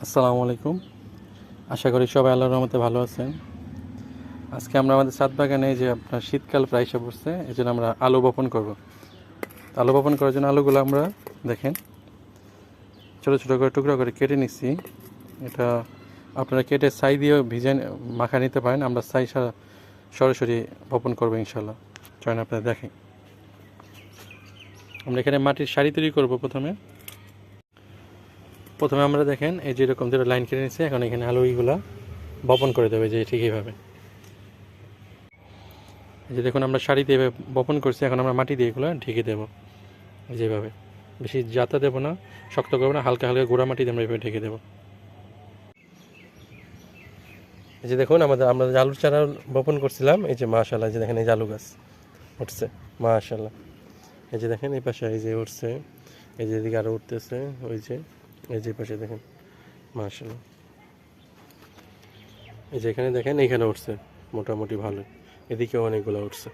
আসসালামু আলাইকুম। আশা করি সবাই আল্লাহর রহমতে ভালো আছেন। আজকে আমরা আমাদের ছাদ বাগানে যে আপনার শীতকাল প্রায় এসে পড়ছে, এই জন্য আমরা আলু বপন করব। আলু বপন করার জন্য আলুগুলো আমরা দেখেন ছোটো ছোটো করে টুকরো করে কেটে নিচ্ছি। এটা আপনারা কেটে ছাই দিয়েও ভিজে মাখা নিতে পারেন। আমরা ছাই সরাসরি বপন করবো ইনশাল্লাহ। চলেন আপনারা দেখেন। আমরা এখানে মাটির সারি তৈরি করবো। প্রথমে আমরা দেখেন এই যেরকম দুটো লাইন কেটে নিচ্ছি। এখন এখানে আলুগুলা বপন করে দেবে যে ঠিক এইভাবে। এই যে দেখুন আমরা সারি দিয়ে বপন করছি। এখন আমরা মাটি দিয়ে এগুলো ঢেকে দেবো যেভাবে। বেশি জাতা দেবো না, শক্ত করবো না, হালকা হালকা গুঁড়া মাটি দিয়ে আমরা এভাবে ঢেকে দেবো। এই যে দেখুন আমরা যে আলুর চারা বপন করছিলাম, এই যে মাশাআল্লাহ, এই যে দেখেন এই যে আলু গাছ উঠছে মাশাআল্লাহ। এই যে দেখেন এই পাশে এই যে উঠছে, এই যে এদিকে আরও উঠতেছে, ওই যে এই যে পাশে দেখেন মাশাআল্লাহ। এই যে এখানে দেখেন এইখানে উঠছে মোটামুটি ভালো, এদিকেও অনেকগুলো উঠছে।